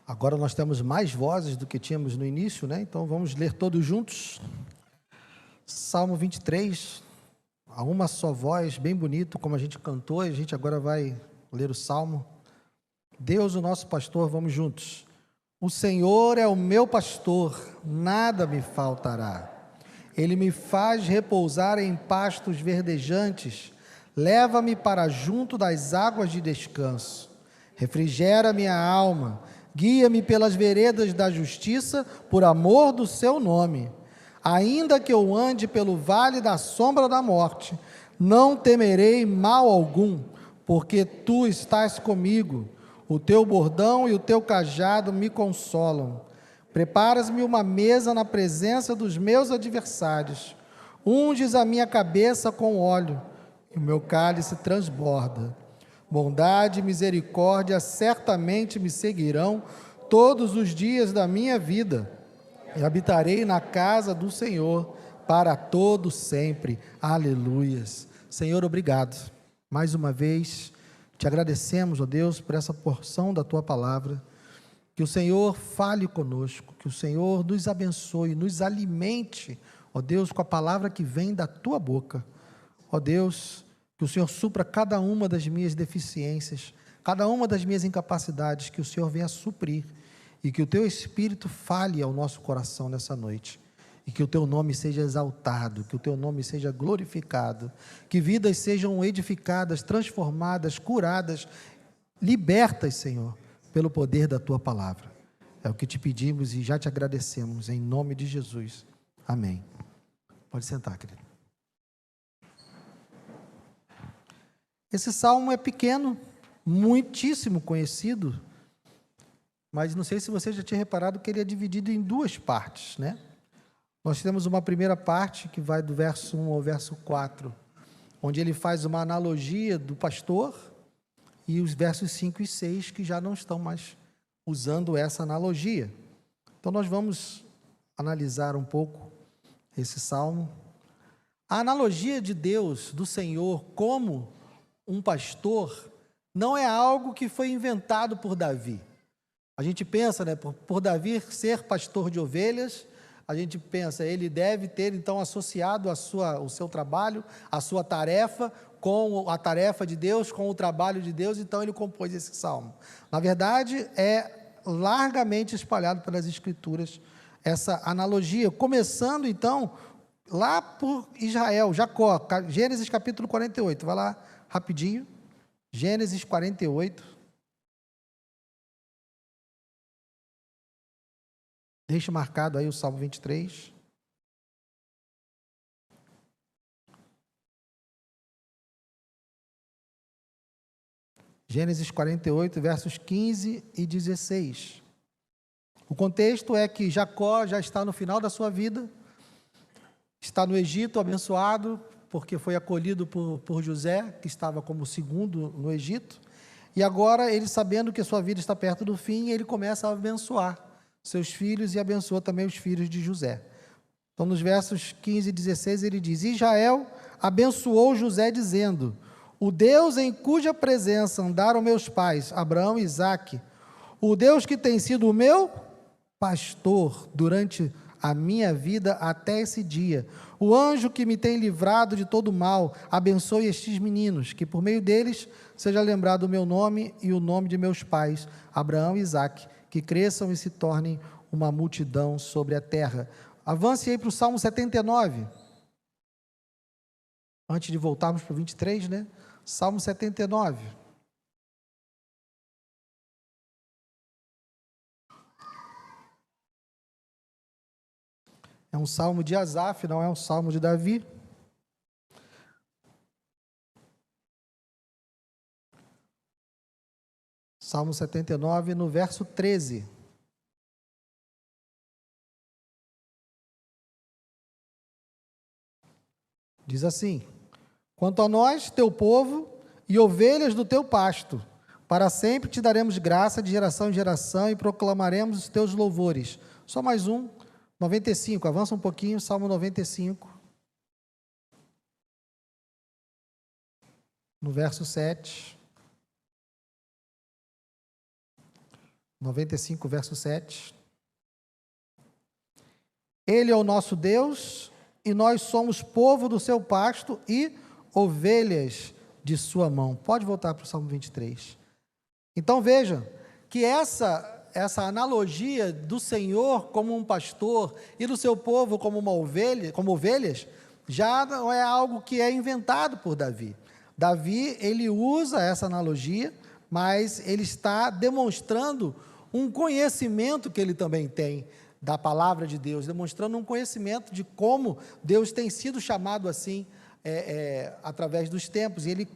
Agora nós temos mais vozes do que tínhamos no início, né? Então vamos ler todos juntos. Salmo 23, a uma só voz, bem bonito, como a gente cantou, e a gente agora vai ler o Salmo. Deus, o nosso pastor, vamos juntos. O Senhor é o meu pastor, nada me faltará. Ele me faz repousar em pastos verdejantes, leva-me para junto das águas de descanso. Refrigera minha alma, guia-me pelas veredas da justiça, por amor do seu nome. Ainda que eu ande pelo vale da sombra da morte, não temerei mal algum, porque tu estás comigo. O teu bordão e o teu cajado me consolam. Preparas-me uma mesa na presença dos meus adversários. Unges a minha cabeça com óleo, e o meu cálice transborda. Bondade e misericórdia certamente me seguirão todos os dias da minha vida, e habitarei na casa do Senhor para todo sempre. Aleluias. Senhor, obrigado. Mais uma vez, te agradecemos, ó Deus, por essa porção da tua palavra. Que o Senhor fale conosco, que o Senhor nos abençoe, nos alimente, ó Deus, com a palavra que vem da tua boca. Ó Deus, que o Senhor supra cada uma das minhas deficiências, cada uma das minhas incapacidades, que o Senhor venha suprir, e que o teu Espírito fale ao nosso coração nessa noite, e que o teu nome seja exaltado, que o teu nome seja glorificado, que vidas sejam edificadas, transformadas, curadas, libertas, Senhor, pelo poder da tua palavra. É o que te pedimos e já te agradecemos, em nome de Jesus. Amém. Pode sentar, querido. Esse salmo é pequeno, muitíssimo conhecido, mas não sei se você já tinha reparado que ele é dividido em duas partes, né? Nós temos uma primeira parte que vai do verso 1 ao verso 4, onde ele faz uma analogia do pastor, e os versos 5 e 6 que já não estão mais usando essa analogia. Então nós vamos analisar um pouco esse salmo. A analogia de Deus, do Senhor, como um pastor, não é algo que foi inventado por Davi. A gente pensa, né, por Davi ser pastor de ovelhas, a gente pensa, ele deve ter então associado o seu trabalho, a sua tarefa, com a tarefa de Deus, com o trabalho de Deus, então ele compôs esse salmo. Na verdade, é largamente espalhado pelas Escrituras essa analogia, começando então lá por Israel, Jacó, Gênesis capítulo 48, vai lá rapidinho, Gênesis 48. Deixa marcado aí o Salmo 23. Gênesis 48, versos 15 e 16. O contexto é que Jacó já está no final da sua vida, está no Egito abençoado, porque foi acolhido por José, que estava como segundo no Egito, e agora ele, sabendo que sua vida está perto do fim, ele começa a abençoar seus filhos e abençoa também os filhos de José. Então, nos versos 15 e 16, ele diz: Israel abençoou José, dizendo: o Deus em cuja presença andaram meus pais, Abraão e Isaque, o Deus que tem sido o meu pastor durante a minha vida até esse dia, o anjo que me tem livrado de todo mal, abençoe estes meninos, que por meio deles seja lembrado o meu nome e o nome de meus pais, Abraão e Isaque, que cresçam e se tornem uma multidão sobre a terra. Avance aí para o Salmo 79. Antes de voltarmos para o 23, né? Salmo 79. É um salmo de Asaf, não é um salmo de Davi. Salmo 79, no verso 13. Diz assim: quanto a nós, teu povo, e ovelhas do teu pasto, para sempre te daremos graça de geração em geração e proclamaremos os teus louvores. Só mais um, 95, avança um pouquinho, Salmo 95, no verso 7. 95, verso 7. Ele é o nosso Deus, e nós somos povo do seu pasto e ovelhas de sua mão. Pode voltar para o Salmo 23. Então veja que essa analogia do Senhor como um pastor e do seu povo como uma ovelha, como ovelhas, já não é algo que é inventado por Davi. Davi, ele usa essa analogia, mas ele está demonstrando um conhecimento que ele também tem da palavra de Deus, demonstrando um conhecimento de como Deus tem sido chamado assim através dos tempos, e ele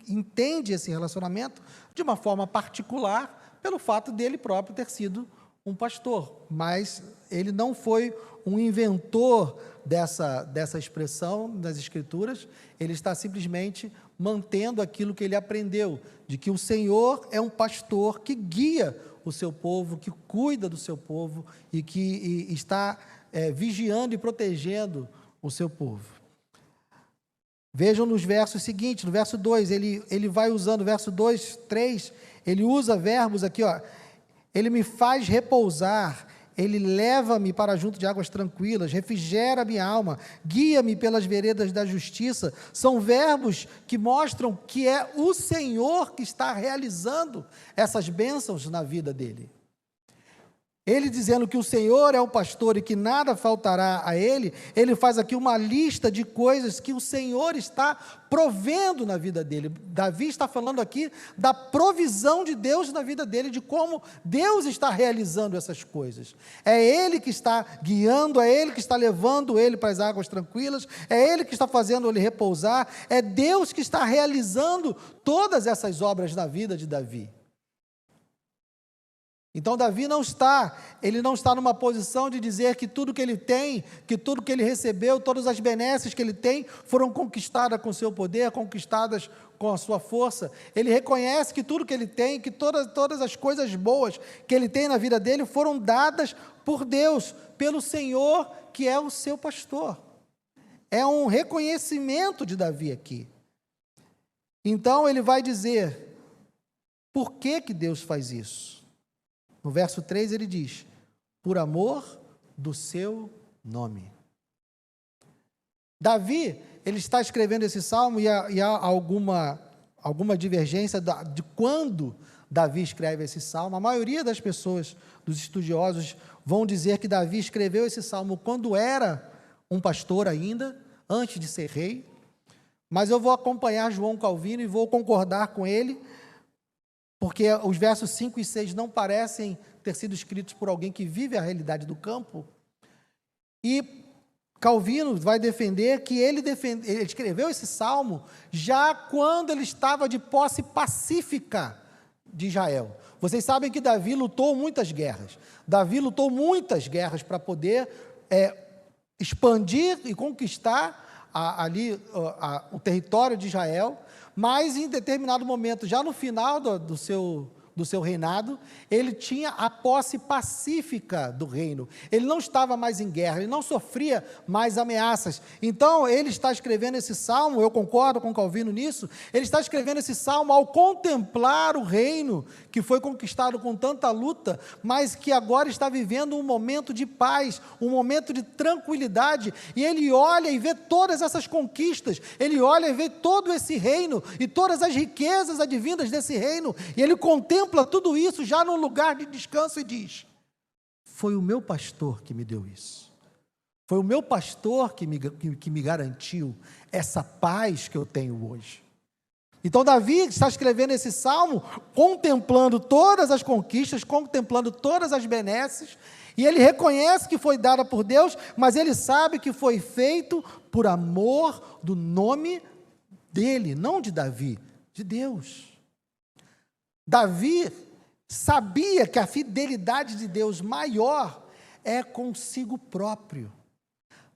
entende esse relacionamento de uma forma particular, pelo fato dele próprio ter sido um pastor, mas ele não foi um inventor dessa expressão das Escrituras, ele está simplesmente mantendo aquilo que ele aprendeu, de que o Senhor é um pastor que guia o seu povo, que cuida do seu povo e que está vigiando e protegendo o seu povo. Vejam nos versos seguintes, no verso 2, ele vai usando, verso 2, 3, ele usa verbos aqui, ó, ele me faz repousar, ele leva-me para junto de águas tranquilas, refrigera minha alma, guia-me pelas veredas da justiça. São verbos que mostram que é o Senhor que está realizando essas bênçãos na vida dele. Ele dizendo que o Senhor é o pastor e que nada faltará a ele, ele faz aqui uma lista de coisas que o Senhor está provendo na vida dele. Davi está falando aqui da provisão de Deus na vida dele, de como Deus está realizando essas coisas. É Ele que está guiando, é Ele que está levando ele para as águas tranquilas, é Ele que está fazendo ele repousar, é Deus que está realizando todas essas obras na vida de Davi. Então Davi não está numa posição de dizer que tudo que ele tem, que tudo que ele recebeu, todas as benesses que ele tem, foram conquistadas com o seu poder, conquistadas com a sua força. Ele reconhece que tudo que ele tem, que todas as coisas boas que ele tem na vida dele, foram dadas por Deus, pelo Senhor, que é o seu pastor. É um reconhecimento de Davi aqui. Então ele vai dizer, por que Deus faz isso? No verso 3 ele diz, por amor do seu nome. Davi, ele está escrevendo esse salmo e há alguma divergência de quando Davi escreve esse salmo. A maioria das pessoas, dos estudiosos, vão dizer que Davi escreveu esse salmo quando era um pastor ainda, antes de ser rei. Mas eu vou acompanhar João Calvino e vou concordar com ele, porque os versos 5 e 6 não parecem ter sido escritos por alguém que vive a realidade do campo. E Calvino vai defender que ele escreveu esse salmo já quando ele estava de posse pacífica de Israel. Vocês sabem que Davi lutou muitas guerras. Davi lutou muitas guerras para poder expandir e conquistar o território de Israel. Mas em determinado momento, já no final do seu reinado, ele tinha a posse pacífica do reino. Ele não estava mais em guerra, ele não sofria mais ameaças. Então, ele está escrevendo esse salmo, eu concordo com Calvino nisso, ele está escrevendo esse salmo ao contemplar o reino que foi conquistado com tanta luta, mas que agora está vivendo um momento de paz, um momento de tranquilidade, e ele olha e vê todas essas conquistas, ele olha e vê todo esse reino, e todas as riquezas advindas desse reino, e ele contempla tudo isso já num lugar de descanso e diz, foi o meu pastor que me deu isso, foi o meu pastor que me garantiu essa paz que eu tenho hoje. Então Davi está escrevendo esse salmo, contemplando todas as conquistas, contemplando todas as benesses, e ele reconhece que foi dada por Deus, mas ele sabe que foi feito por amor do nome dele, não de Davi, de Deus. Davi sabia que a fidelidade de Deus maior é consigo próprio.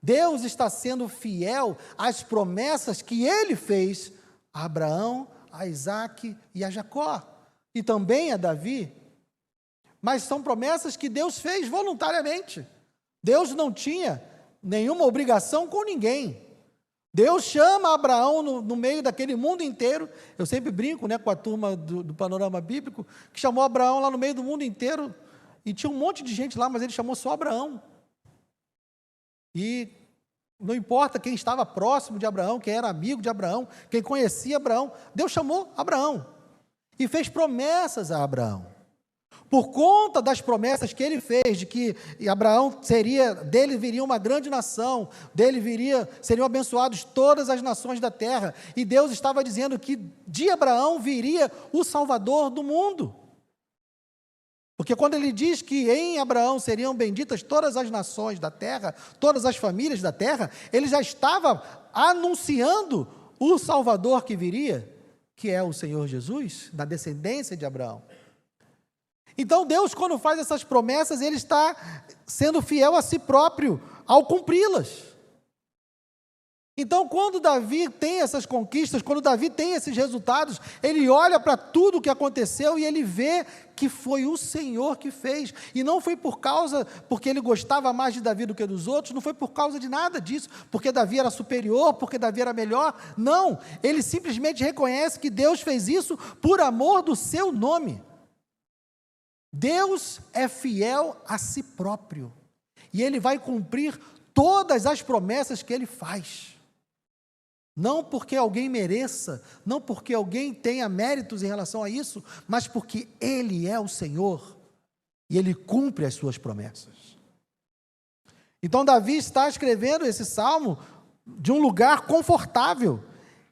Deus está sendo fiel às promessas que ele fez a Abraão, a Isaque e a Jacó, e também a Davi. Mas são promessas que Deus fez voluntariamente. Deus não tinha nenhuma obrigação com ninguém. Deus chama Abraão no meio daquele mundo inteiro. Eu sempre brinco, né, com a turma do Panorama Bíblico, que chamou Abraão lá no meio do mundo inteiro, e tinha um monte de gente lá, mas ele chamou só Abraão. E não importa quem estava próximo de Abraão, quem era amigo de Abraão, quem conhecia Abraão, Deus chamou Abraão e fez promessas a Abraão. Por conta das promessas que ele fez, de que Abraão dele viria uma grande nação, seriam abençoados todas as nações da terra, e Deus estava dizendo que de Abraão viria o Salvador do mundo. Porque quando ele diz que em Abraão seriam benditas todas as nações da terra, todas as famílias da terra, ele já estava anunciando o Salvador que viria, que é o Senhor Jesus, da descendência de Abraão. Então Deus, quando faz essas promessas, Ele está sendo fiel a si próprio ao cumpri-las. Então, quando Davi tem essas conquistas, quando Davi tem esses resultados, ele olha para tudo o que aconteceu e ele vê que foi o Senhor que fez. E não foi porque ele gostava mais de Davi do que dos outros, não foi por causa de nada disso, porque Davi era superior, porque Davi era melhor. Não, ele simplesmente reconhece que Deus fez isso por amor do seu nome. Deus é fiel a si próprio, e Ele vai cumprir todas as promessas que Ele faz, não porque alguém mereça, não porque alguém tenha méritos em relação a isso, mas porque Ele é o Senhor, e Ele cumpre as suas promessas. Então Davi está escrevendo esse salmo de um lugar confortável,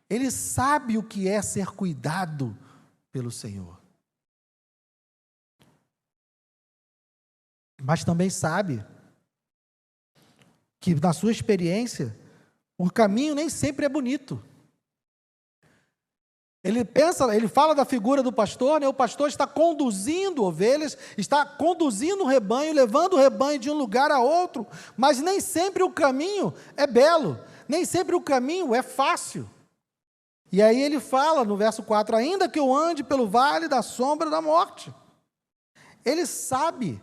ele sabe o que é ser cuidado pelo Senhor. Mas também sabe que, na sua experiência, o caminho nem sempre é bonito. Ele fala da figura do pastor, né? O pastor está conduzindo ovelhas, está conduzindo o rebanho, levando o rebanho de um lugar a outro, mas nem sempre o caminho é belo, nem sempre o caminho é fácil. E aí ele fala no verso 4, ainda que eu ande pelo vale da sombra da morte. Ele sabe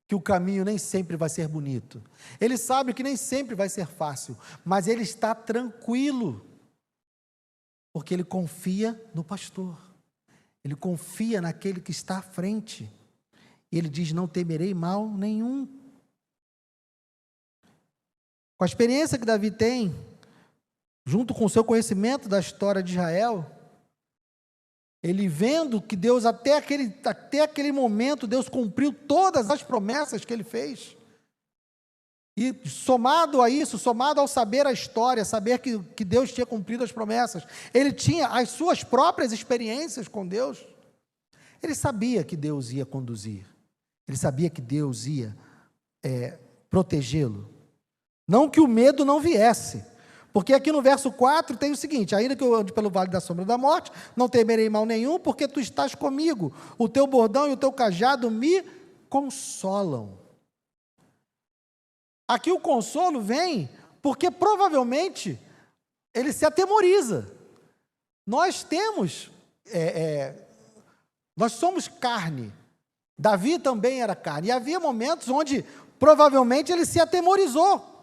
que o caminho nem sempre vai ser bonito, ele sabe que nem sempre vai ser fácil, mas ele está tranquilo, porque ele confia no pastor, ele confia naquele que está à frente, e ele diz, não temerei mal nenhum. Com a experiência que Davi tem, junto com o seu conhecimento da história de Israel, ele vendo que Deus, até aquele momento, Deus cumpriu todas as promessas que ele fez. E somado a isso, somado ao saber a história, saber que Deus tinha cumprido as promessas, ele tinha as suas próprias experiências com Deus. Ele sabia que Deus ia conduzir. Ele sabia que Deus ia protegê-lo. Não que o medo não viesse. Porque aqui no verso 4 tem o seguinte, ainda que eu ande pelo vale da sombra da morte, não temerei mal nenhum, porque tu estás comigo, o teu bordão e o teu cajado me consolam. Aqui o consolo vem porque provavelmente ele se atemoriza. Nós somos carne, Davi também era carne, e havia momentos onde provavelmente ele se atemorizou.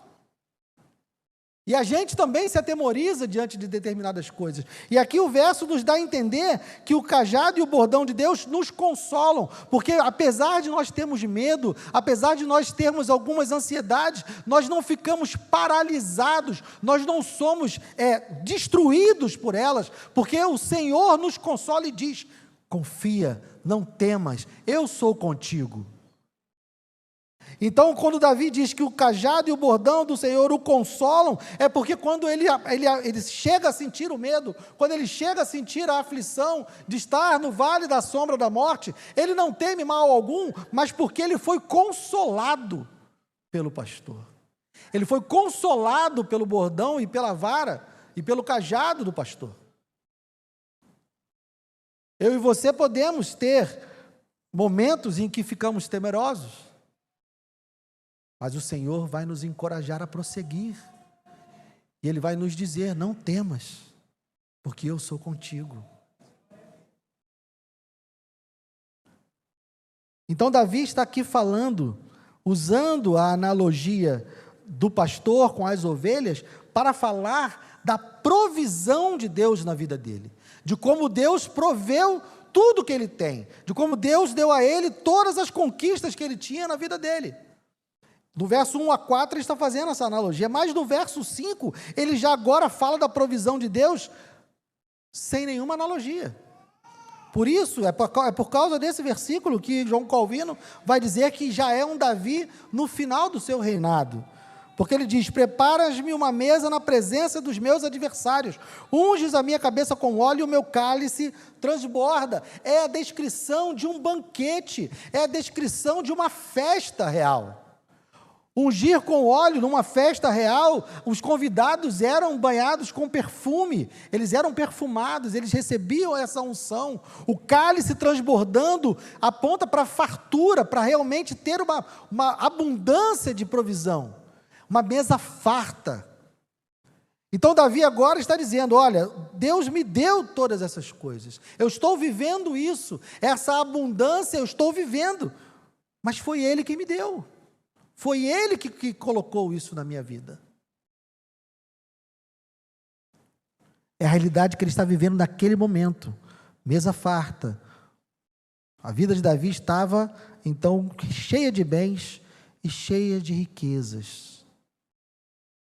E a gente também se atemoriza diante de determinadas coisas. E aqui o verso nos dá a entender que o cajado e o bordão de Deus nos consolam, porque apesar de nós termos medo, apesar de nós termos algumas ansiedades, nós não ficamos paralisados, nós não somos destruídos por elas, porque o Senhor nos consola e diz, confia, não temas, eu sou contigo. Então, quando Davi diz que o cajado e o bordão do Senhor o consolam, é porque quando ele chega a sentir o medo, quando ele chega a sentir a aflição de estar no vale da sombra da morte, ele não teme mal algum, mas porque ele foi consolado pelo pastor. Ele foi consolado pelo bordão e pela vara e pelo cajado do pastor. Eu e você podemos ter momentos em que ficamos temerosos, mas o Senhor vai nos encorajar a prosseguir. E Ele vai nos dizer, não temas, porque eu sou contigo. Então Davi está aqui falando, usando a analogia do pastor com as ovelhas, para falar da provisão de Deus na vida dele, de como Deus proveu tudo que ele tem, de como Deus deu a ele todas as conquistas que ele tinha na vida dele. Do verso 1 a 4 ele está fazendo essa analogia, mas no verso 5 ele já agora fala da provisão de Deus sem nenhuma analogia. Por isso, é por causa desse versículo que João Calvino vai dizer que já é um Davi no final do seu reinado. Porque ele diz: preparas-me uma mesa na presença dos meus adversários, unges a minha cabeça com óleo e o meu cálice transborda. É a descrição de um banquete, é a descrição de uma festa real. Ungir com óleo numa festa real, os convidados eram banhados com perfume, eles eram perfumados, eles recebiam essa unção. O cálice transbordando aponta para a fartura, para realmente ter uma abundância de provisão, uma mesa farta. Então Davi agora está dizendo: olha, Deus me deu todas essas coisas, eu estou vivendo isso, essa abundância eu estou vivendo, mas foi Ele que me deu. Foi Ele que colocou isso na minha vida. É a realidade que ele está vivendo naquele momento. Mesa farta. A vida de Davi estava, então, cheia de bens e cheia de riquezas.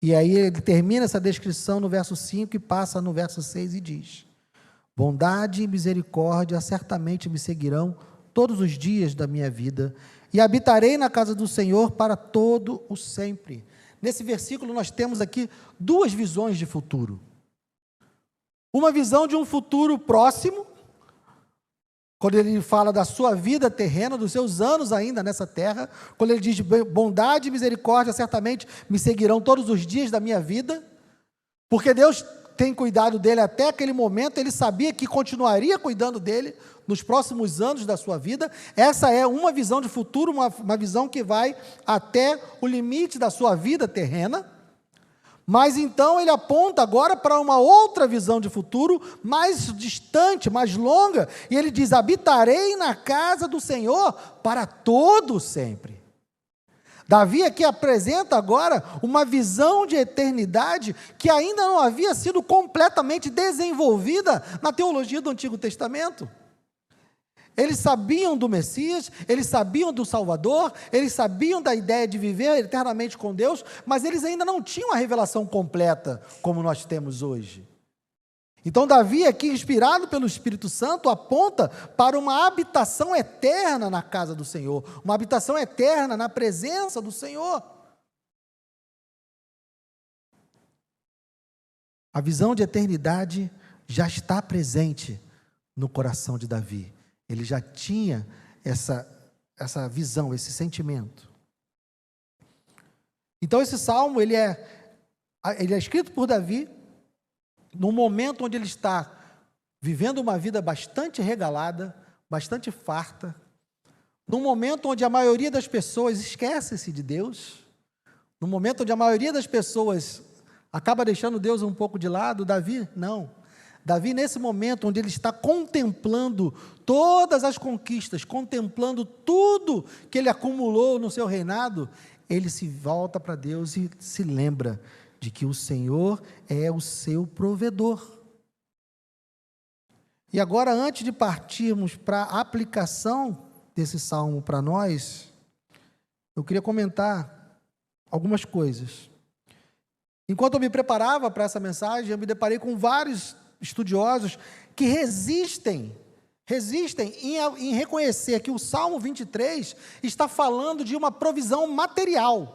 E aí ele termina essa descrição no verso 5 e passa no verso 6 e diz: bondade e misericórdia certamente me seguirão todos os dias da minha vida, e habitarei na casa do Senhor para todo o sempre. Nesse versículo nós temos aqui duas visões de futuro. Uma visão de um futuro próximo, quando ele fala da sua vida terrena, dos seus anos ainda nessa terra, quando ele diz: bondade e misericórdia certamente me seguirão todos os dias da minha vida, porque Deus tem cuidado dele até aquele momento, ele sabia que continuaria cuidando dele nos próximos anos da sua vida. Essa é uma visão de futuro, uma visão que vai até o limite da sua vida terrena. Mas então ele aponta agora para uma outra visão de futuro, mais distante, mais longa, e ele diz: habitarei na casa do Senhor para todo sempre. Davi aqui apresenta agora uma visão de eternidade que ainda não havia sido completamente desenvolvida na teologia do Antigo Testamento. Eles sabiam do Messias, eles sabiam do Salvador, eles sabiam da ideia de viver eternamente com Deus, mas eles ainda não tinham a revelação completa como nós temos hoje. Então Davi aqui, inspirado pelo Espírito Santo, aponta para uma habitação eterna na casa do Senhor, uma habitação eterna na presença do Senhor. A visão de eternidade já está presente no coração de Davi. Ele já tinha essa visão, esse sentimento. Então esse salmo, ele é escrito por Davi num momento onde ele está vivendo uma vida bastante regalada, bastante farta, num momento onde a maioria das pessoas esquece-se de Deus, num momento onde a maioria das pessoas acaba deixando Deus um pouco de lado. Davi, não. Davi, nesse momento onde ele está contemplando todas as conquistas, contemplando tudo que ele acumulou no seu reinado, ele se volta para Deus e se lembra de que o Senhor é o seu provedor. E agora, antes de partirmos para a aplicação desse salmo para nós, eu queria comentar algumas coisas. Enquanto eu me preparava para essa mensagem, eu me deparei com vários estudiosos que resistem em reconhecer que o Salmo 23 está falando de uma provisão material.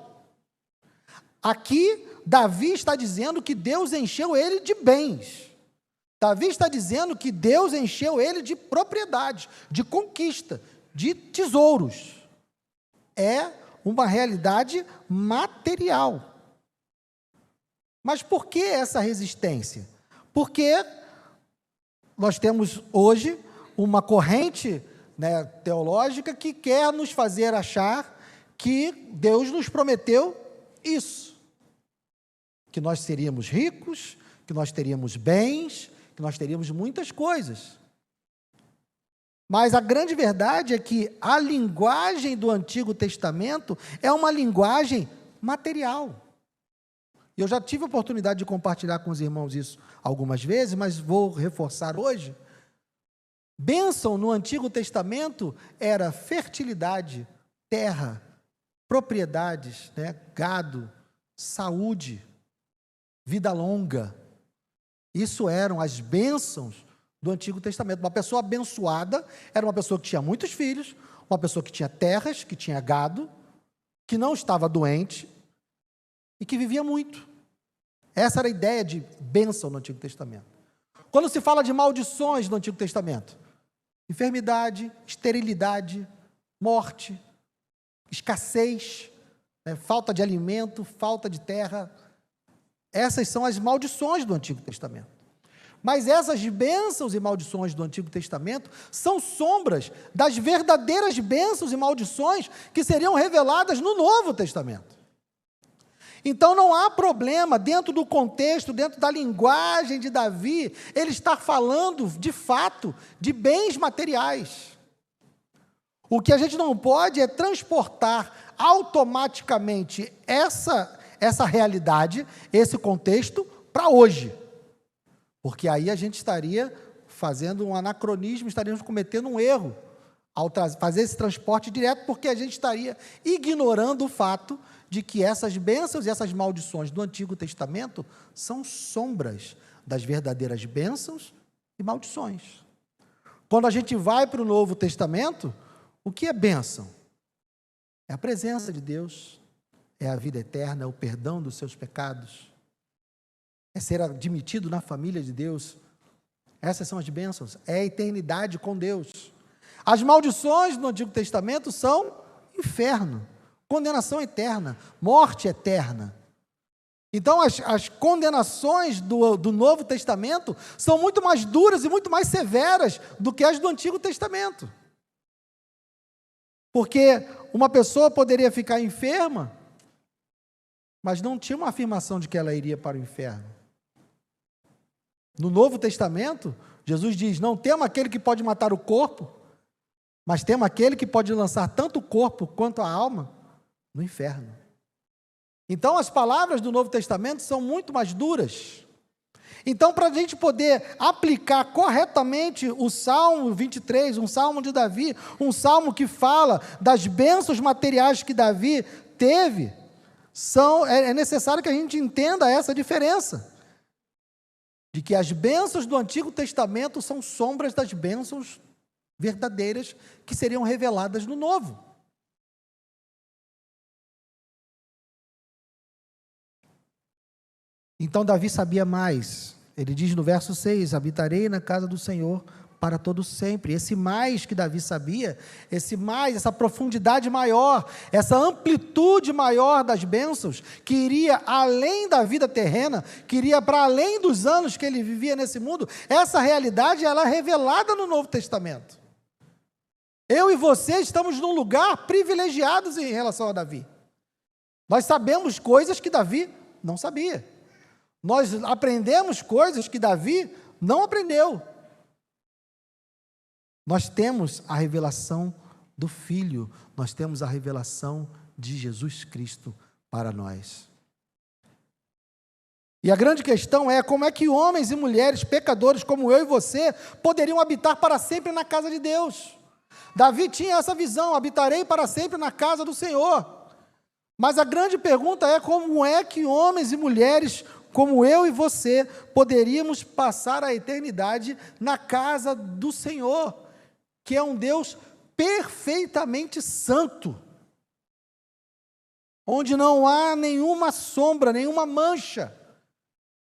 Aqui, Davi está dizendo que Deus encheu ele de bens. Davi está dizendo que Deus encheu ele de propriedade, de conquista, de tesouros. É uma realidade material. Mas por que essa resistência? Porque nós temos hoje uma corrente, teológica que quer nos fazer achar que Deus nos prometeu isso, que nós seríamos ricos, que nós teríamos bens, que nós teríamos muitas coisas. Mas a grande verdade é que a linguagem do Antigo Testamento é uma linguagem material. E eu já tive a oportunidade de compartilhar com os irmãos isso algumas vezes, mas vou reforçar hoje. Bênção no Antigo Testamento era fertilidade, terra, propriedades, né, gado, saúde, vida longa. Isso eram as bênçãos do Antigo Testamento. Uma pessoa abençoada era uma pessoa que tinha muitos filhos, uma pessoa que tinha terras, que tinha gado, que não estava doente e que vivia muito. Essa era a ideia de bênção no Antigo Testamento. Quando se fala de maldições no Antigo Testamento, enfermidade, esterilidade, morte, escassez, né, falta de alimento, falta de terra. Essas são as maldições do Antigo Testamento. Mas essas bênçãos e maldições do Antigo Testamento são sombras das verdadeiras bênçãos e maldições que seriam reveladas no Novo Testamento. Então não há problema, dentro do contexto, dentro da linguagem de Davi, ele estar falando, de fato, de bens materiais. O que a gente não pode é transportar automaticamente essa realidade, esse contexto, para hoje. Porque aí a gente estaria fazendo um anacronismo, estaríamos cometendo um erro ao fazer esse transporte direto, porque a gente estaria ignorando o fato de que essas bênçãos e essas maldições do Antigo Testamento são sombras das verdadeiras bênçãos e maldições. Quando a gente vai para o Novo Testamento, o que é bênção? É a presença de Deus, é a vida eterna, é o perdão dos seus pecados, é ser admitido na família de Deus. Essas são as bênçãos, é a eternidade com Deus. As maldições do Antigo Testamento são inferno, condenação eterna, morte eterna. Então, as condenações do Novo Testamento são muito mais duras e muito mais severas do que as do Antigo Testamento. Porque uma pessoa poderia ficar enferma, mas não tinha uma afirmação de que ela iria para o inferno. No Novo Testamento, Jesus diz: não tema aquele que pode matar o corpo, mas tema aquele que pode lançar tanto o corpo quanto a alma no inferno. Então, as palavras do Novo Testamento são muito mais duras. Então, para a gente poder aplicar corretamente o Salmo 23, um salmo de Davi, um salmo que fala das bênçãos materiais que Davi teve, é necessário que a gente entenda essa diferença. De que as bênçãos do Antigo Testamento são sombras das bênçãos verdadeiras que seriam reveladas no Novo. Então Davi sabia mais. Ele diz no verso 6, habitarei na casa do Senhor para todo sempre. Esse mais que Davi sabia, esse mais, essa profundidade maior, essa amplitude maior das bênçãos, que iria além da vida terrena, que iria para além dos anos que ele vivia nesse mundo, essa realidade ela é revelada no Novo Testamento. Eu e você estamos num lugar privilegiados em relação a Davi. Nós sabemos coisas que Davi não sabia. Nós aprendemos coisas que Davi não aprendeu. Nós temos a revelação do Filho, nós temos a revelação de Jesus Cristo para nós. E a grande questão é como é que homens e mulheres pecadores como eu e você poderiam habitar para sempre na casa de Deus. Davi tinha essa visão: habitarei para sempre na casa do Senhor. Mas a grande pergunta é como é que homens e mulheres como eu e você poderíamos passar a eternidade na casa do Senhor, que é um Deus perfeitamente santo, onde não há nenhuma sombra, nenhuma mancha,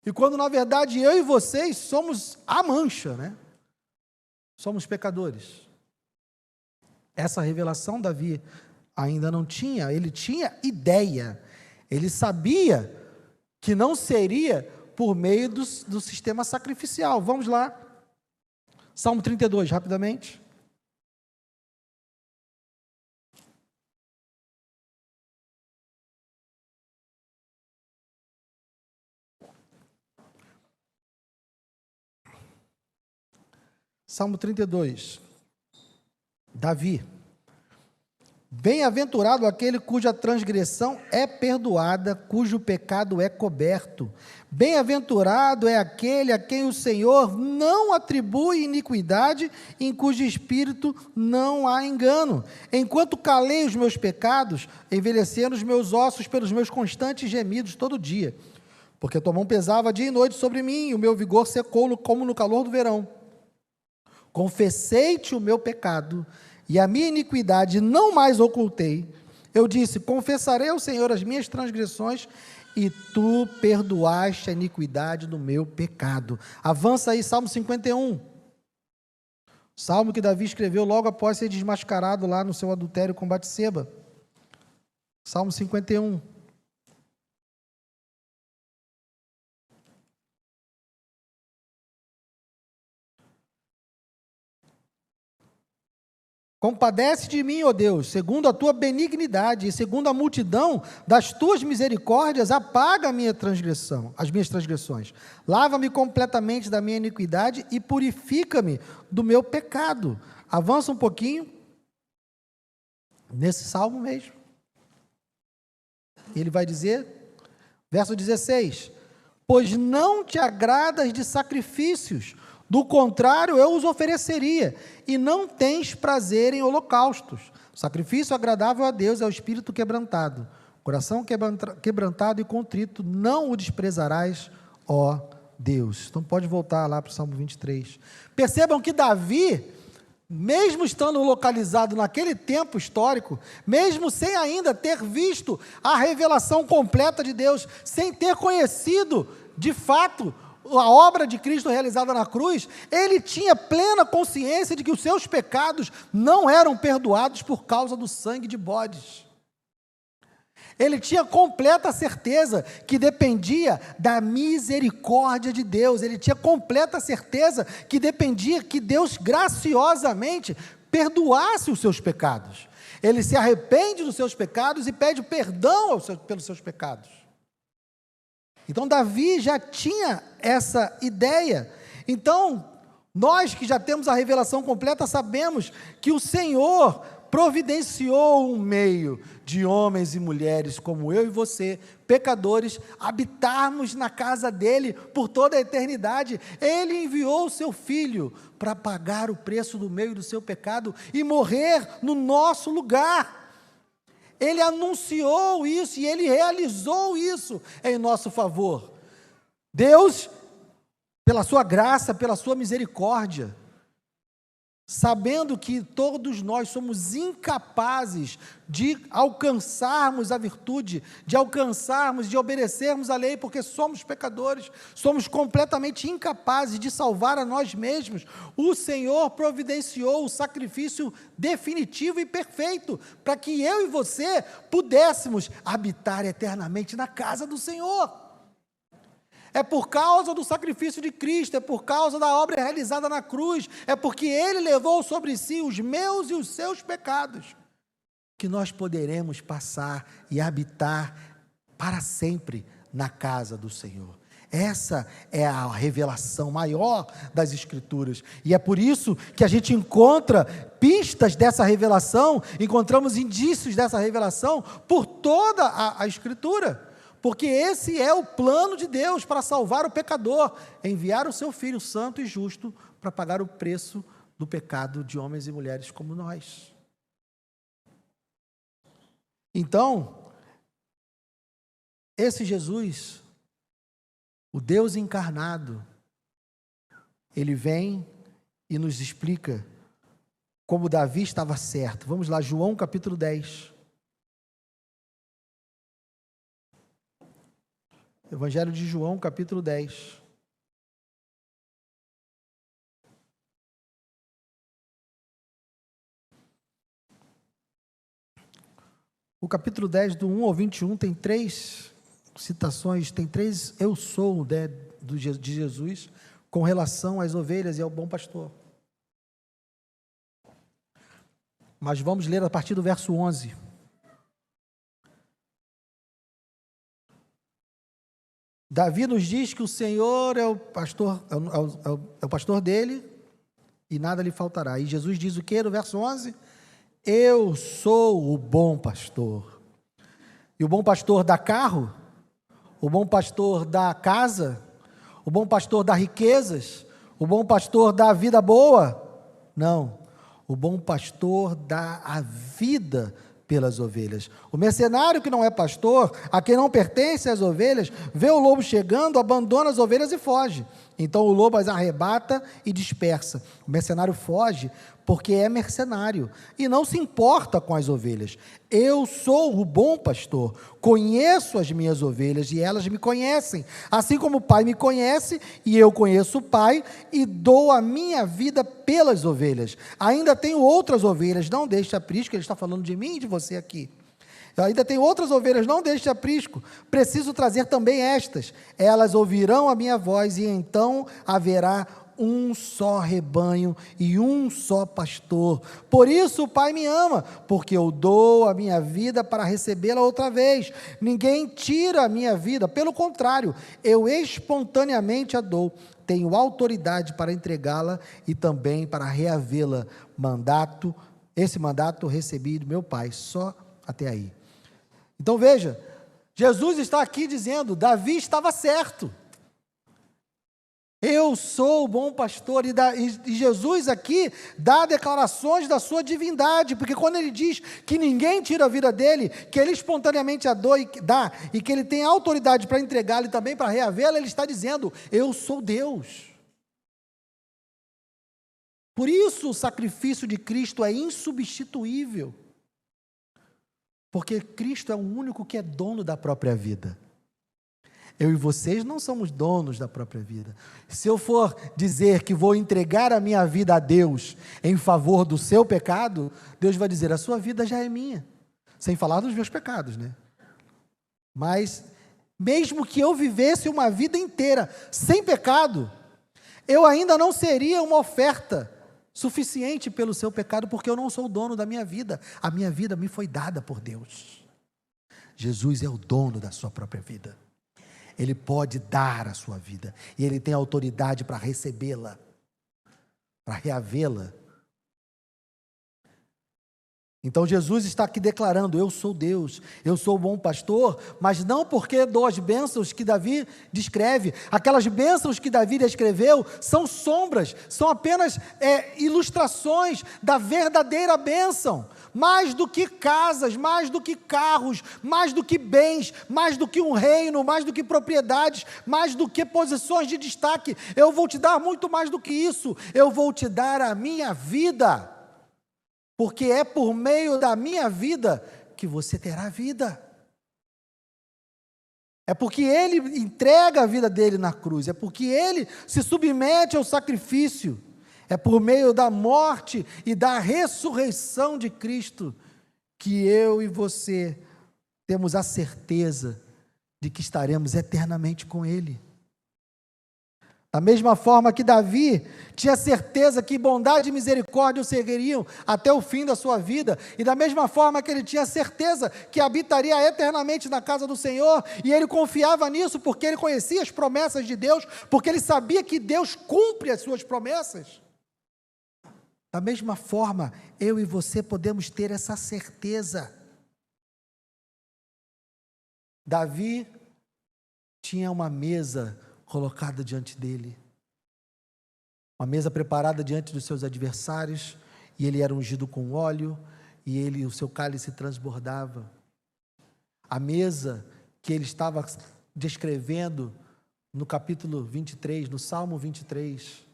e quando na verdade eu e vocês somos a mancha, né? Somos pecadores. Essa revelação Davi ainda não tinha, ele tinha ideia, ele sabia que não seria por meio do sistema sacrificial. Vamos lá, Salmo 32, rapidamente. Salmo 32, Davi. Bem-aventurado aquele cuja transgressão é perdoada, cujo pecado é coberto. Bem-aventurado é aquele a quem o Senhor não atribui iniquidade, em cujo espírito não há engano. Enquanto calei os meus pecados, envelheceram os meus ossos pelos meus constantes gemidos todo dia. Porque tua mão pesava dia e noite sobre mim, e o meu vigor secou como no calor do verão. Confessei-te o meu pecado, e a minha iniquidade não mais ocultei. Eu disse, confessarei ao Senhor as minhas transgressões, e tu perdoaste a iniquidade do meu pecado. Avança aí, Salmo 51. Salmo que Davi escreveu logo após ser desmascarado lá no seu adultério com Batseba. Salmo 51. Compadece de mim, ó Deus, segundo a tua benignidade e segundo a multidão das tuas misericórdias, apaga a minha transgressão, as minhas transgressões. Lava-me completamente da minha iniquidade e purifica-me do meu pecado. Avança um pouquinho, nesse salmo mesmo. Ele vai dizer, verso 16, pois não te agradas de sacrifícios, do contrário, eu os ofereceria, e não tens prazer em holocaustos. O sacrifício agradável a Deus é o espírito quebrantado. Coração quebrantado e contrito, não o desprezarás, ó Deus. Então pode voltar lá para o Salmo 23. Percebam que Davi, mesmo estando localizado naquele tempo histórico, mesmo sem ainda ter visto a revelação completa de Deus, sem ter conhecido, de fato, a obra de Cristo realizada na cruz, ele tinha plena consciência de que os seus pecados não eram perdoados por causa do sangue de bodes. Ele tinha completa certeza que dependia da misericórdia de Deus, ele tinha completa certeza que dependia que Deus graciosamente perdoasse os seus pecados. Ele se arrepende dos seus pecados e pede perdão pelos seus pecados. Então, Davi já tinha essa ideia. Então, nós que já temos a revelação completa, sabemos que o Senhor providenciou um meio de homens e mulheres como eu e você, pecadores, habitarmos na casa dele por toda a eternidade. Ele enviou o seu Filho para pagar o preço do meu e do seu pecado e morrer no nosso lugar. Ele anunciou isso e ele realizou isso em nosso favor. Deus, pela sua graça, pela sua misericórdia, sabendo que todos nós somos incapazes de alcançarmos a virtude, de alcançarmos, de obedecermos a lei, porque somos pecadores, somos completamente incapazes de salvar a nós mesmos, o Senhor providenciou o sacrifício definitivo e perfeito, para que eu e você pudéssemos habitar eternamente na casa do Senhor. É por causa do sacrifício de Cristo, é por causa da obra realizada na cruz, é porque Ele levou sobre si os meus e os seus pecados, que nós poderemos passar e habitar para sempre na casa do Senhor. Essa é a revelação maior das Escrituras, e é por isso que a gente encontra pistas dessa revelação, encontramos indícios dessa revelação por toda a Escritura. Porque esse é o plano de Deus para salvar o pecador, enviar o seu Filho santo e justo para pagar o preço do pecado de homens e mulheres como nós. Então, esse Jesus, o Deus encarnado, ele vem e nos explica como Davi estava certo. Vamos lá, João capítulo 10. Evangelho de João, capítulo 10. O capítulo 10, do 1 ao 21, tem 3 citações, tem 3 eu sou de Jesus, com relação às ovelhas e ao bom pastor. Mas vamos ler a partir do verso 11. Davi nos diz que o Senhor é o pastor, é o pastor dele e nada lhe faltará. E Jesus diz o que no verso 11? Eu sou o bom pastor. E o bom pastor dá carro? O bom pastor dá casa? O bom pastor dá riquezas? O bom pastor dá vida boa? Não. O bom pastor dá a vida pelas ovelhas. O mercenário que não é pastor, a quem não pertence às ovelhas, vê o lobo chegando, abandona as ovelhas e foge. Então o lobo as arrebata e dispersa. O mercenário foge porque é mercenário e não se importa com as ovelhas. Eu sou o bom pastor, conheço as minhas ovelhas e elas me conhecem, assim como o Pai me conhece e eu conheço o Pai e dou a minha vida pelas ovelhas. Ainda tenho outras ovelhas, não deixe aprisco, ele está falando de mim e de você aqui. Eu ainda tenho outras ovelhas, não deixe aprisco, preciso trazer também estas. Elas ouvirão a minha voz e então haverá um só rebanho e um só pastor. Por isso o Pai me ama, porque eu dou a minha vida para recebê-la outra vez. Ninguém tira a minha vida, pelo contrário, eu espontaneamente a dou. Tenho autoridade para entregá-la e também para reavê-la. Esse mandato recebi do meu Pai, só até aí. Então veja, Jesus está aqui dizendo, Davi estava certo. Eu sou o bom pastor, e Jesus aqui dá declarações da sua divindade, porque quando ele diz que ninguém tira a vida dele, que ele espontaneamente a dá, e que ele tem autoridade para entregá-la e também para reavê-la, ele está dizendo, eu sou Deus. Por isso o sacrifício de Cristo é insubstituível, porque Cristo é o único que é dono da própria vida. Eu e vocês não somos donos da própria vida. Se eu for dizer que vou entregar a minha vida a Deus em favor do seu pecado, Deus vai dizer, a sua vida já é minha. Sem falar dos meus pecados, né? Mas, mesmo que eu vivesse uma vida inteira sem pecado, eu ainda não seria uma oferta suficiente pelo seu pecado, porque eu não sou o dono da minha vida. A minha vida me foi dada por Deus. Jesus é o dono da sua própria vida. Ele pode dar a sua vida, e Ele tem autoridade para recebê-la, para reavê-la. Então Jesus está aqui declarando, eu sou Deus, eu sou o bom pastor, mas não porque dou as bênçãos que Davi descreve. Aquelas bênçãos que Davi descreveu são sombras, são apenas ilustrações da verdadeira bênção. Mais do que casas, mais do que carros, mais do que bens, mais do que um reino, mais do que propriedades, mais do que posições de destaque. Eu vou te dar muito mais do que isso, eu vou te dar a minha vida. Porque é por meio da minha vida que você terá vida. É porque Ele entrega a vida dele na cruz, é porque Ele se submete ao sacrifício, é por meio da morte e da ressurreição de Cristo que eu e você temos a certeza de que estaremos eternamente com Ele. Da mesma forma que Davi tinha certeza que bondade e misericórdia o seguiriam até o fim da sua vida, e da mesma forma que ele tinha certeza que habitaria eternamente na casa do Senhor, e ele confiava nisso porque ele conhecia as promessas de Deus, porque ele sabia que Deus cumpre as suas promessas. Da mesma forma, eu e você podemos ter essa certeza. Davi tinha uma mesa colocada diante dele, uma mesa preparada diante dos seus adversários, e ele era ungido com óleo, e o seu cálice transbordava. A mesa que ele estava descrevendo no capítulo 23, no Salmo 23,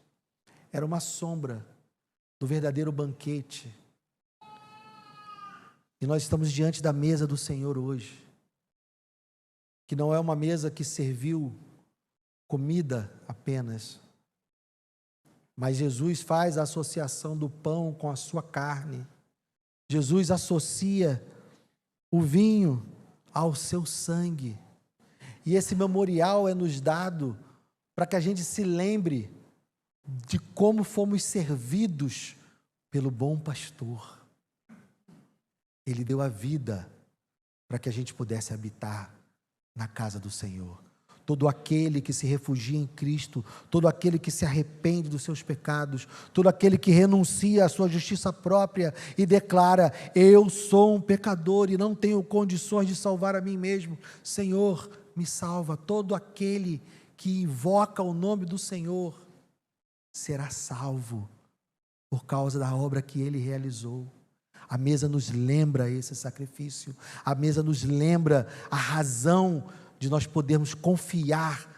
era uma sombra do verdadeiro banquete. E nós estamos diante da mesa do Senhor hoje, que não é uma mesa que serviu comida apenas, mas Jesus faz a associação do pão com a sua carne. Jesus associa o vinho ao seu sangue, e esse memorial é nos dado para que a gente se lembre de como fomos servidos pelo bom pastor. Ele deu a vida para que a gente pudesse habitar na casa do Senhor. todo aquele que se refugia em Cristo, todo aquele que se arrepende dos seus pecados, todo aquele que renuncia à sua justiça própria e declara: eu sou um pecador e não tenho condições de salvar a mim mesmo, Senhor, me salva. Todo aquele que invoca o nome do Senhor será salvo por causa da obra que Ele realizou. A mesa nos lembra esse sacrifício, a mesa nos lembra a razão de nós podermos confiar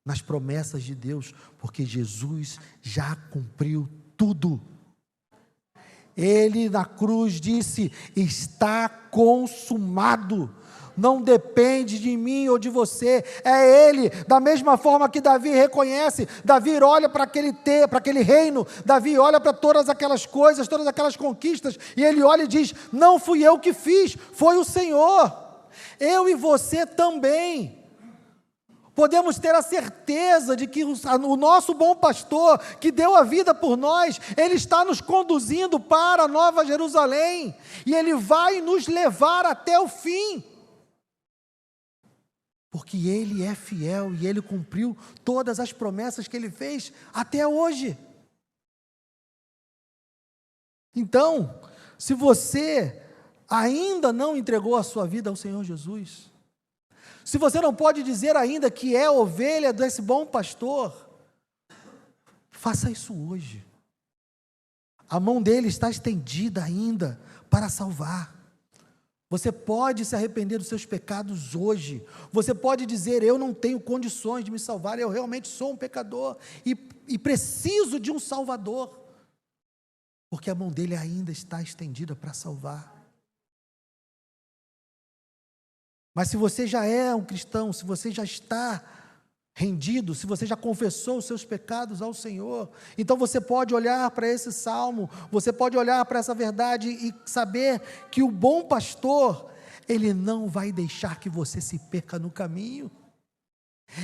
nas promessas de Deus, porque Jesus já cumpriu tudo. Ele na cruz disse: está consumado. Não depende de mim ou de você, é Ele. Da mesma forma que Davi reconhece, Davi olha para aquele reino, Davi olha para todas aquelas coisas, todas aquelas conquistas, e ele olha e diz: não fui eu que fiz, foi o Senhor. Eu e você também podemos ter a certeza de que o nosso bom pastor, que deu a vida por nós, ele está nos conduzindo para a Nova Jerusalém, e ele vai nos levar até o fim, porque Ele é fiel e Ele cumpriu todas as promessas que Ele fez até hoje. Então, se você ainda não entregou a sua vida ao Senhor Jesus, se você não pode dizer ainda que é ovelha desse bom pastor, faça isso hoje. A mão dele está estendida ainda para salvar. Você pode se arrepender dos seus pecados hoje. Você pode dizer: eu não tenho condições de me salvar, eu realmente sou um pecador e preciso de um Salvador, porque a mão dele ainda está estendida para salvar. Mas se você já é um cristão, se você já está rendido, se você já confessou os seus pecados ao Senhor, então você pode olhar para esse salmo, você pode olhar para essa verdade e saber que o bom pastor, ele não vai deixar que você se perca no caminho.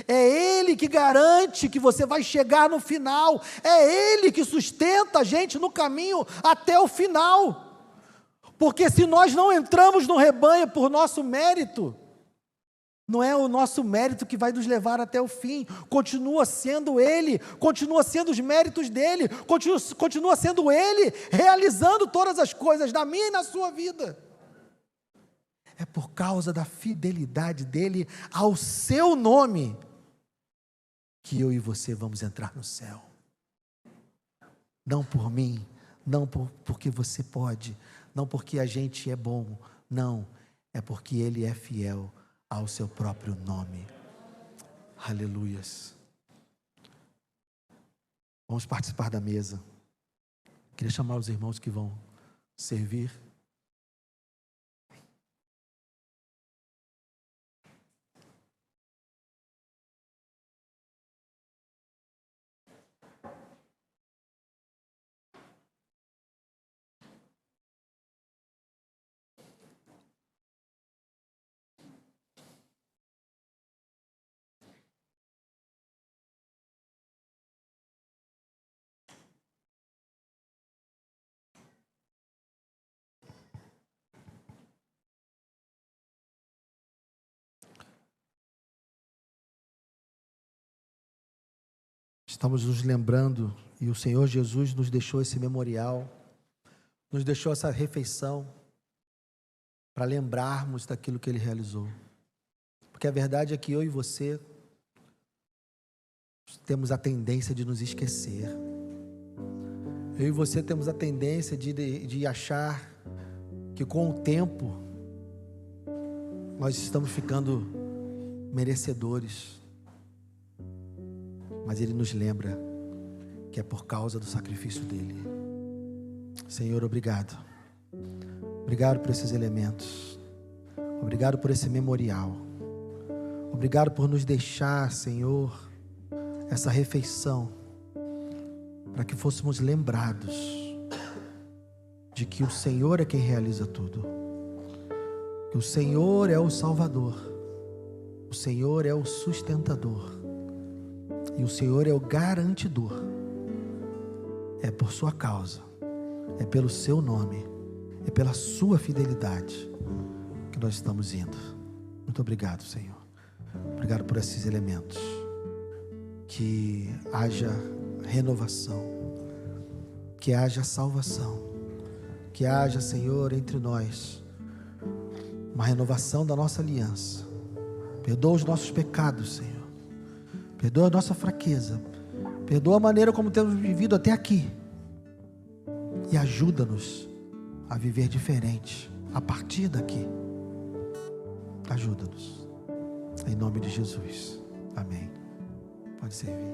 É Ele que garante que você vai chegar no final, é Ele que sustenta a gente no caminho até o final, porque se nós não entramos no rebanho por nosso mérito, não é o nosso mérito que vai nos levar até o fim, continua sendo Ele, continua sendo os méritos dEle, continua sendo Ele realizando todas as coisas na minha e na sua vida. É por causa da fidelidade dEle ao seu nome que eu e você vamos entrar no céu. Não por mim, não porque você pode, não porque a gente é bom, não, é porque Ele é fiel ao seu próprio nome. Aleluias. Vamos participar da mesa. Queria chamar os irmãos que vão servir. Estamos nos lembrando, e o Senhor Jesus nos deixou esse memorial, nos deixou essa refeição, para lembrarmos daquilo que Ele realizou. Porque a verdade é que eu e você temos a tendência de nos esquecer. Eu e você temos a tendência de achar que com o tempo nós estamos ficando merecedores. Mas Ele nos lembra que é por causa do sacrifício dEle. Senhor, obrigado. Obrigado por esses elementos. Obrigado por esse memorial. Obrigado por nos deixar, Senhor, essa refeição, para que fôssemos lembrados de que o Senhor é quem realiza tudo. Que o Senhor é o Salvador. O Senhor é o sustentador. E o Senhor é o garantidor. É por sua causa, é pelo seu nome, é pela sua fidelidade que nós estamos indo. Muito obrigado, Senhor. Obrigado por esses elementos. Que haja renovação, que haja salvação, que haja, Senhor, entre nós uma renovação da nossa aliança. Perdoa os nossos pecados, Senhor. Perdoa a nossa fraqueza. Perdoa a maneira como temos vivido até aqui. E ajuda-nos a viver diferente a partir daqui. Ajuda-nos. Em nome de Jesus. Amém. Pode servir.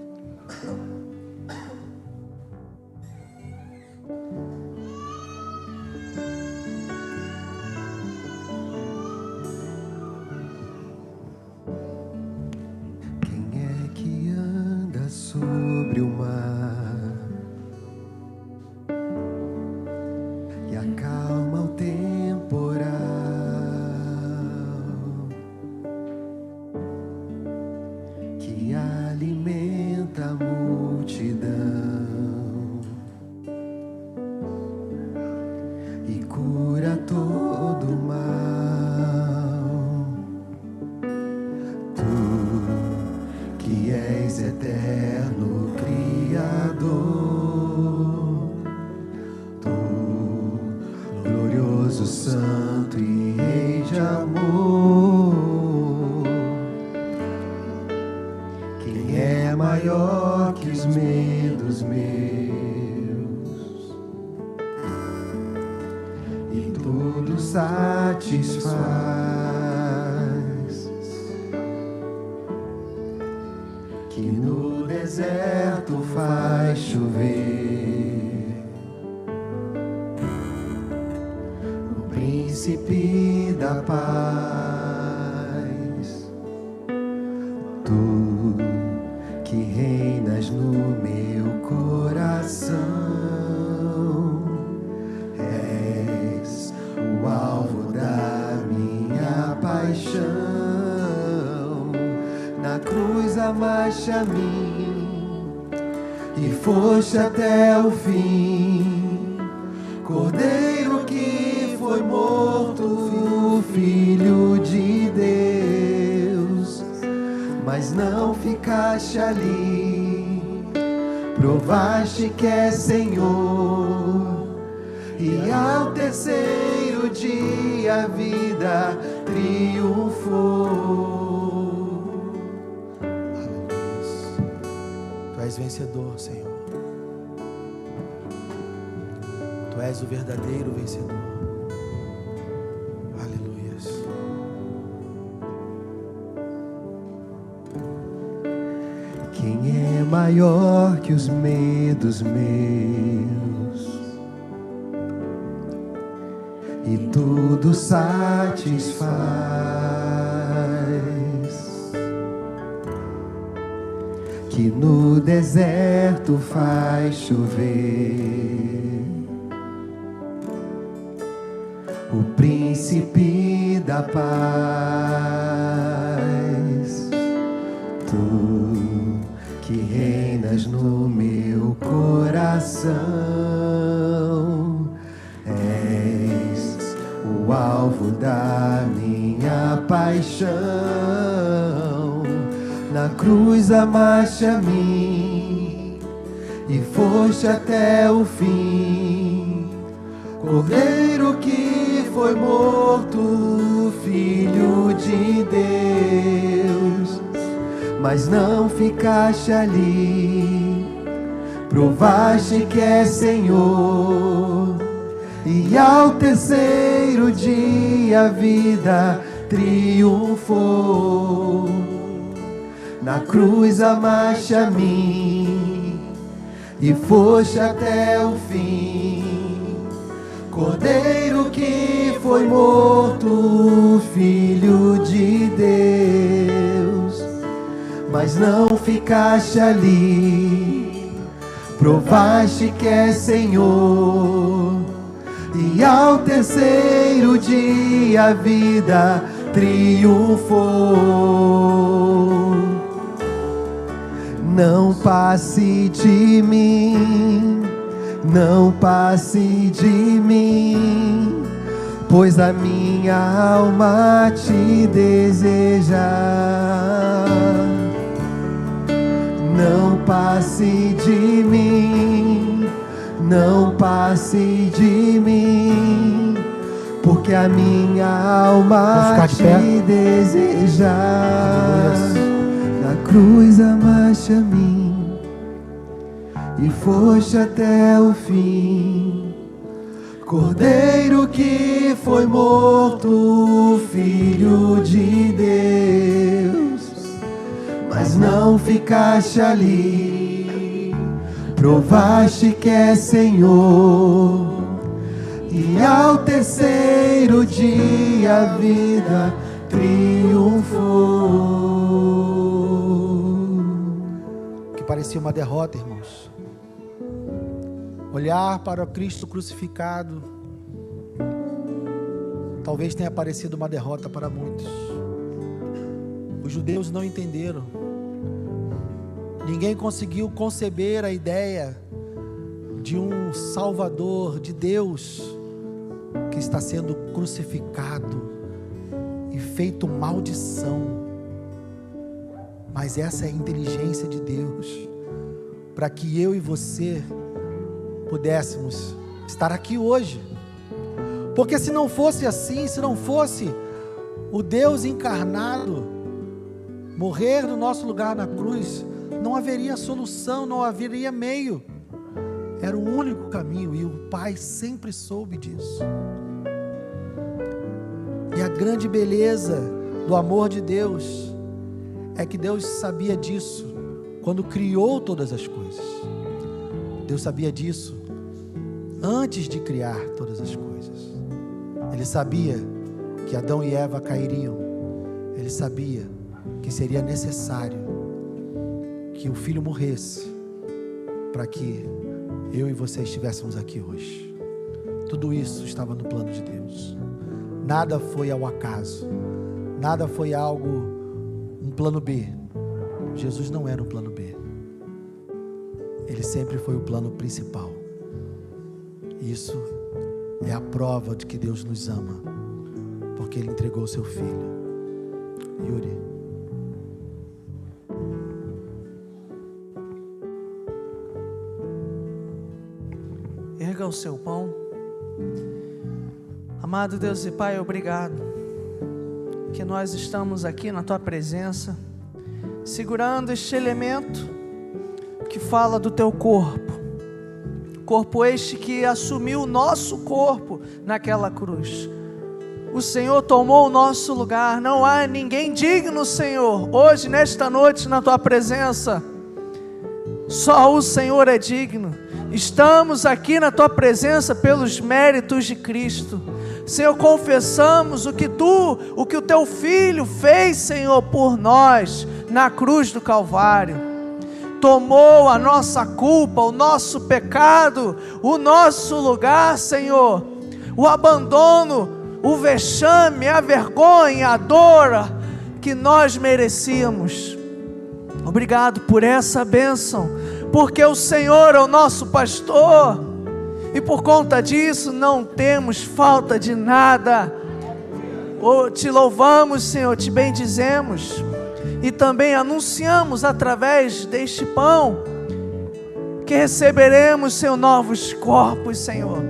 Quem é que anda sobre o mar e acalma o temporal, que alimenta a multidão e cura todo o mal? Tu que és eterno Criador, tu glorioso Santo e Rei de amor, quem é maior que os medos meus e tudo satisfaz, que no deserto faz chover, o príncipe da paz, tu que reinas no meu coração, és o alvo da minha paixão. Na cruz amaste a mim e foste até o fim, Cordeiro que foi morto, Filho de Deus. Mas não ficaste ali, provaste que é Senhor, e ao terceiro dia a vida triunfou. Tu és vencedor, Senhor. Tu és o verdadeiro vencedor. Aleluias. Quem é maior que os medos meus e tudo satisfaz, que no deserto faz chover, o príncipe da paz, tu que reinas no meu coração, és o alvo da minha paixão. Na cruz amaste a mim e foste até o fim, Cordeiro que foi morto, Filho de Deus. Mas não ficaste ali, provaste que é Senhor, e ao terceiro dia a vida triunfou. Na cruz amaste a mim e foste até o fim, Cordeiro que foi morto, Filho de Deus. Mas não ficaste ali, provaste que é Senhor, e ao terceiro dia a vida triunfou. Não passe de mim, não passe de mim, pois a minha alma te deseja. Não passe de mim, não passe de mim, porque a minha alma te deseja. Na cruz amaste a mim e foste até o fim. Cordeiro que foi morto, Filho de Deus, mas não ficaste ali, provaste que é Senhor, e ao terceiro dia a vida triunfou. Que parecia uma derrota, irmãos. Olhar para o Cristo crucificado talvez tenha parecido uma derrota para muitos. Os judeus não entenderam. Ninguém conseguiu conceber a ideia de um Salvador, de Deus, que está sendo crucificado e feito maldição. Mas essa é a inteligência de Deus, para que eu e você pudéssemos estar aqui hoje. Porque se não fosse assim, se não fosse o Deus encarnado morrer no nosso lugar na cruz, não haveria solução, não haveria meio. Era o único caminho e o Pai sempre soube disso. E a grande beleza do amor de Deus é que Deus sabia disso quando criou todas as coisas. Deus sabia disso antes de criar todas as coisas. Ele sabia que Adão e Eva cairiam. Ele sabia que seria necessário que o Filho morresse para que eu e você estivéssemos aqui hoje. Tudo isso estava no plano de Deus. Nada foi ao acaso. Nada foi algo, um plano B. Jesus não era um plano B. Ele sempre foi o plano principal. Isso é a prova de que Deus nos ama, porque Ele entregou o seu Filho. Yuri. Erga o seu pão. Amado Deus e Pai, obrigado que nós estamos aqui na Tua presença, segurando este elemento que fala do Teu corpo. Corpo este que assumiu o nosso corpo naquela cruz. O Senhor tomou o nosso lugar. Não há ninguém digno, Senhor, hoje, nesta noite, na Tua presença. Só o Senhor é digno. Estamos aqui na Tua presença pelos méritos de Cristo. Senhor, confessamos o que o Teu Filho fez, Senhor, por nós, na cruz do Calvário. Tomou a nossa culpa, o nosso pecado, o nosso lugar, Senhor, o abandono, o vexame, a vergonha, a dor que nós merecíamos. Obrigado por essa bênção, porque o Senhor é o nosso pastor, e por conta disso não temos falta de nada. Te louvamos, Senhor, te bendizemos. E também anunciamos através deste pão que receberemos, Senhor, novos corpos, Senhor.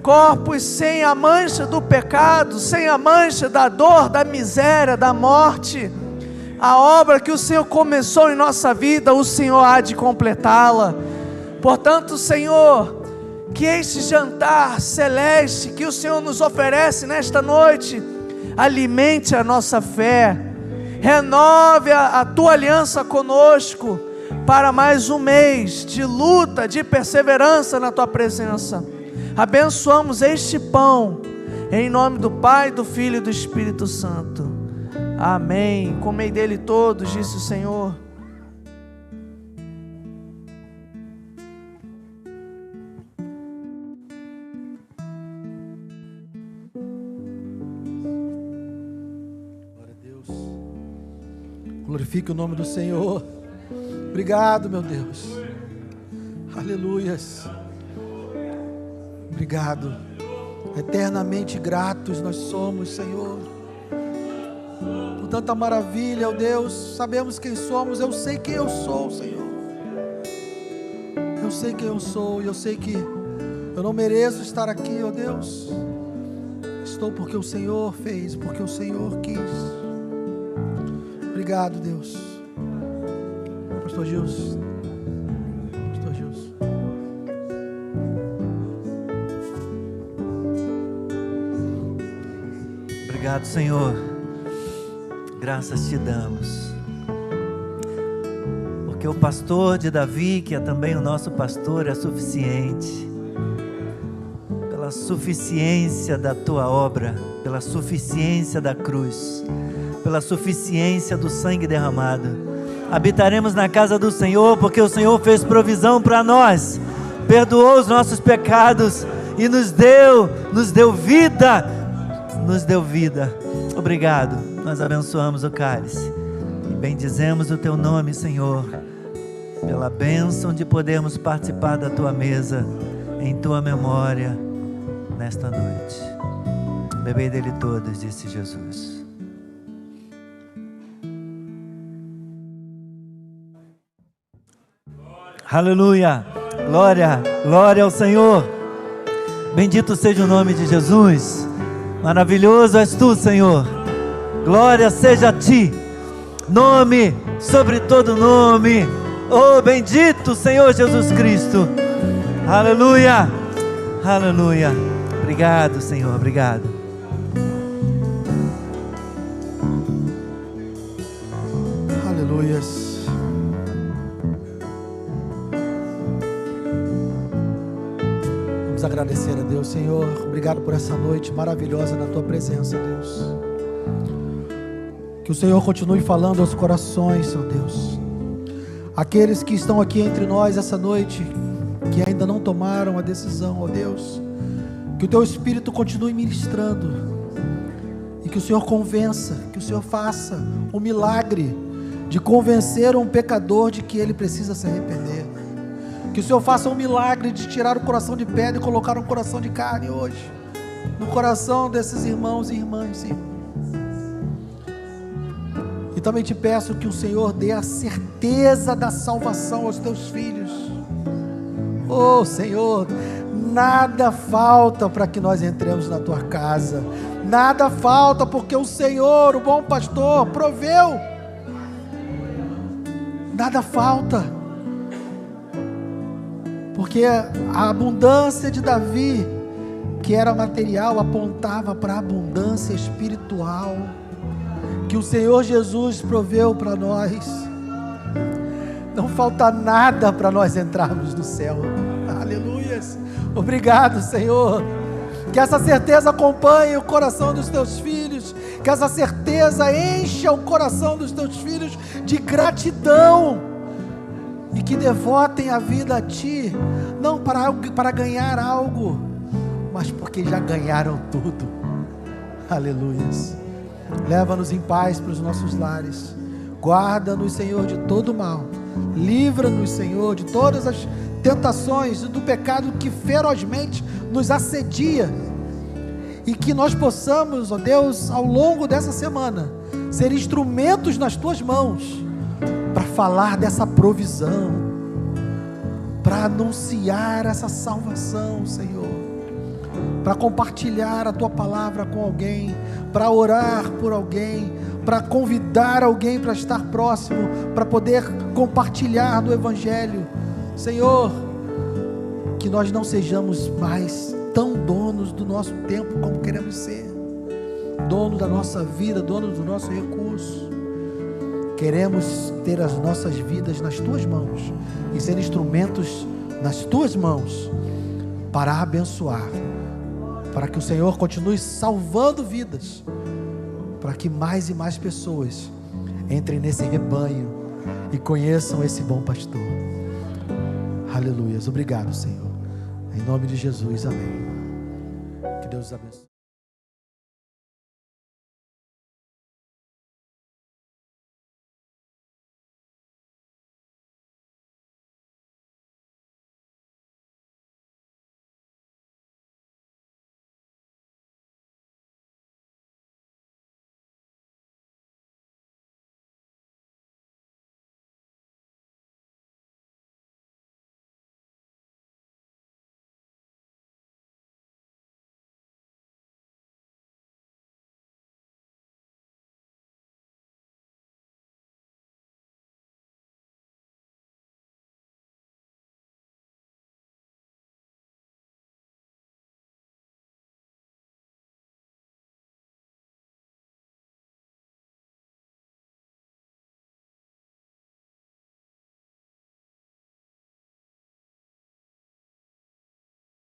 Corpos sem a mancha do pecado, sem a mancha da dor, da miséria, da morte. A obra que o Senhor começou em nossa vida, o Senhor há de completá-la. Portanto, Senhor, que este jantar celeste que o Senhor nos oferece nesta noite, alimente a nossa fé. Renove a Tua aliança conosco para mais um mês de luta, de perseverança na Tua presença. Abençoamos este pão, em nome do Pai, do Filho e do Espírito Santo. Amém. Comei dele todos, disse o Senhor. Glorifique o nome do Senhor. Obrigado, meu Deus. Aleluias. Obrigado. Eternamente gratos nós somos, Senhor, por tanta maravilha, ó Deus. Sabemos quem somos, eu sei quem eu sou, Senhor. Eu sei quem eu sou e eu sei que eu não mereço estar aqui, ó Deus. Estou porque o Senhor fez, porque o Senhor quis. Obrigado, Deus. Pastor Gilson. Pastor Gilson. Obrigado, Senhor. Graças te damos. Porque o pastor de Davi, que é também o nosso pastor, é suficiente. Pela suficiência da tua obra, pela suficiência da cruz, pela suficiência do sangue derramado. Habitaremos na casa do Senhor, porque o Senhor fez provisão para nós, perdoou os nossos pecados e nos deu vida. Nos deu vida. Obrigado. Nós abençoamos o cálice e bendizemos o teu nome, Senhor, pela bênção de podermos participar da tua mesa em tua memória nesta noite. Bebei dele todos, disse Jesus. Aleluia, glória, glória ao Senhor. Bendito seja o nome de Jesus. Maravilhoso és tu, Senhor. Glória seja a ti. Nome sobre todo nome. Oh, bendito Senhor Jesus Cristo. Aleluia, aleluia. Obrigado, Senhor, obrigado. Aleluias. Vamos agradecer a Deus, Senhor. Obrigado por essa noite maravilhosa na tua presença, Deus. Que o Senhor continue falando aos corações, ó Deus. Aqueles que estão aqui entre nós essa noite, que ainda não tomaram a decisão, ó Deus, que o teu Espírito continue ministrando e que o Senhor convença, que o Senhor faça o milagre de convencer um pecador de que ele precisa se arrepender. Que o Senhor faça um milagre de tirar o coração de pedra e colocar um coração de carne hoje no coração desses irmãos e irmãs, Senhor. E também te peço que o Senhor dê a certeza da salvação aos teus filhos. Oh, Senhor, nada falta para que nós entremos na tua casa. Nada falta porque o Senhor, o bom pastor, proveu. Nada falta. Porque a abundância de Davi, que era material, apontava para a abundância espiritual que o Senhor Jesus proveu para nós. Não falta nada para nós entrarmos no céu. Aleluias. Obrigado, Senhor. Que essa certeza acompanhe o coração dos teus filhos. Que essa certeza encha o coração dos teus filhos de gratidão. E que devotem a vida a Ti, não para ganhar algo, mas porque já ganharam tudo. Aleluias. Leva-nos em paz para os nossos lares. Guarda-nos, Senhor, de todo mal. Livra-nos, Senhor, de todas as tentações e do pecado que ferozmente nos assedia. E que nós possamos, ó Deus, ao longo dessa semana, ser instrumentos nas Tuas mãos, para falar dessa provisão, para anunciar essa salvação, Senhor, para compartilhar a Tua palavra com alguém, para orar por alguém, para convidar alguém para estar próximo, para poder compartilhar do Evangelho. Senhor, que nós não sejamos mais tão donos do nosso tempo como queremos ser, dono da nossa vida, dono do nosso recurso. Queremos ter as nossas vidas nas Tuas mãos e ser instrumentos nas Tuas mãos para abençoar, para que o Senhor continue salvando vidas, para que mais e mais pessoas entrem nesse rebanho e conheçam esse bom pastor. Aleluia. Obrigado, Senhor. Em nome de Jesus, amém. Que Deus os abençoe.